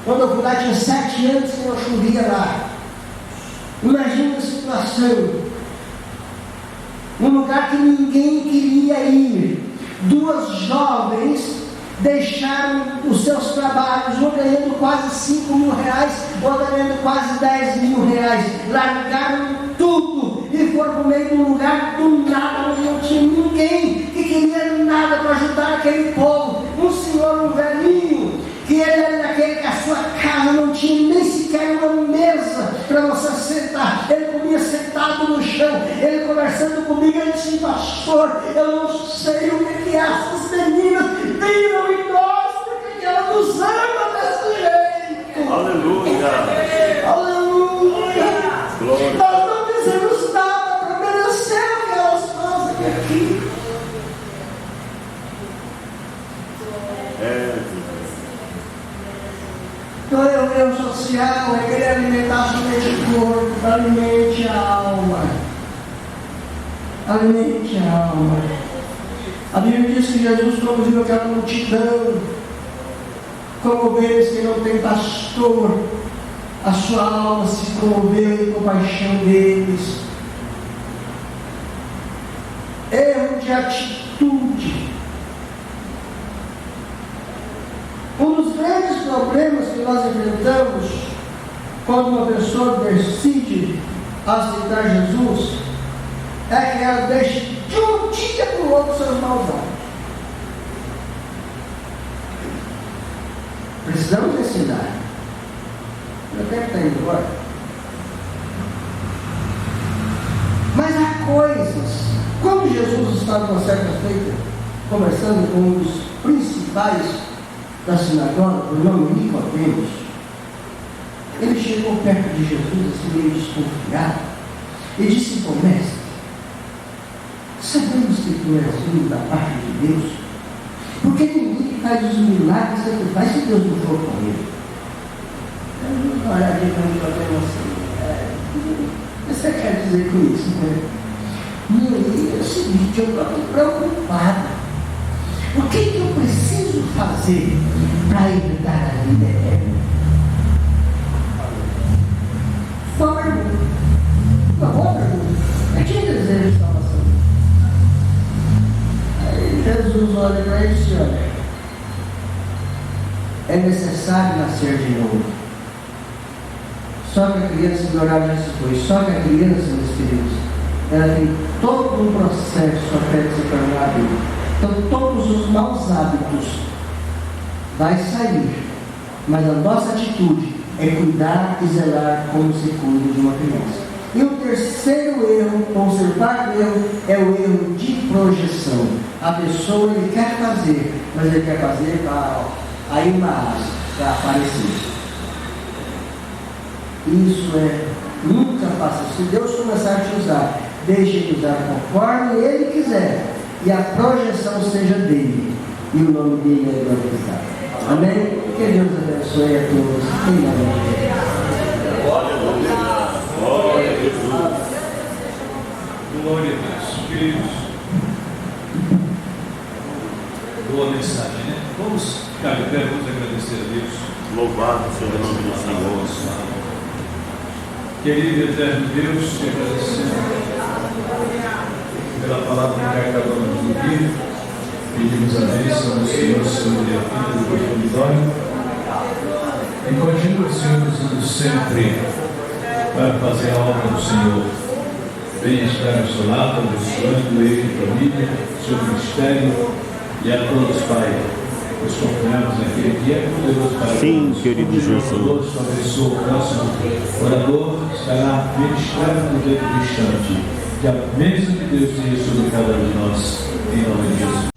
Quando eu fui lá, tinha 7 anos que não chovia lá. Imagina a situação. Um lugar que ninguém queria ir. 2 jovens deixaram os seus trabalhos, um ganhando quase 5 mil reais, outro ganhando quase 10 mil reais. Largaram tudo e foram para o meio de um lugar do nada, onde não tinha ninguém que queria nada para ajudar aquele povo. Um senhor, um velhinho, que ele era daquele que a sua casa não tinha nem sequer uma mesa para você sentar. Ele comia sentado no chão. Ele conversando comigo, ele disse, pastor, eu não sei o que essas meninas viram em nós, porque ela nos ama desse jeito. Aleluia. Aleluia. Glória. Nós não fizemos nada para merecer o que elas fazem aqui. Então a reunião social é querer alimentar somente o corpo, alimente a alma. Alimente a alma. A Bíblia diz que Jesus conduziu aquela multidão, como ovelhas que não tem pastor. A sua alma se comoveu em compaixão deles. Erro de atitude. Um dos grandes problemas que nós enfrentamos quando uma pessoa decide aceitar Jesus é que ela deixa de um dia para o outro seus maus hábitos. Precisamos ensinar. Eu quero estar indo embora. Mas há coisas. Quando Jesus estava uma certa feita conversando com um dos principais da sinagoga, por nome Nicodemos, ele chegou perto de Jesus, assim meio desconfiado, e disse, pô, mestre, sabemos que tu és vindo da parte de Deus, porque ninguém que faz os milagres que tu faz se Deus não for com ele. Eu não vou olhar aqui para Nicodemos assim, O que você quer dizer com isso, né? E aí é o seguinte, eu estou preocupado. O que eu preciso fazer para evitar a vida eterna? Uma pergunta. Uma boa pergunta. A quem deseja salvação? Aí Jesus olha para ele e diz: olha, é necessário nascer de novo. Só que a criança do horário já se foi. Só que a criança, meus queridos, ela tem todo um processo até se tornar adulta. Então todos os maus hábitos vai sair, mas a nossa atitude é cuidar e zelar como se cuida de uma criança. E o terceiro erro, conservar o erro, é o erro de projeção. A pessoa ele quer fazer, mas ele quer fazer para ir para aparecer. Isso nunca faça. Se Deus começar a te usar, deixe de usar conforme Ele quiser, e a projeção seja dele, e o nome dele é glorificado. Amém? Que Deus abençoe a todos. Em nome de Deus. Glória a Deus. Glória a Jesus. Glória a Deus. Queridos, boa mensagem, né? Vamos ficar de pé, vamos agradecer a Deus. Louvado seja o nome do Senhor. Querido e eterno Deus, te agradecemos pela palavra que acabamos de ouvir. Pedimos a bênção do Senhor sobre a vida do teu vitório. E continua, Senhor, usando sempre para fazer a obra do Senhor. Venha estar ao seu lado, abençoando ele e a família, seu ministério e a todos, Pai. Nos confiamos naquele que é poderoso para Sim, todos. querido Jesus. Abençoa o próximo orador, estará ministrando dentro do instante. Que a bênção de Deus seja sobre cada um de nós, em nome de Jesus.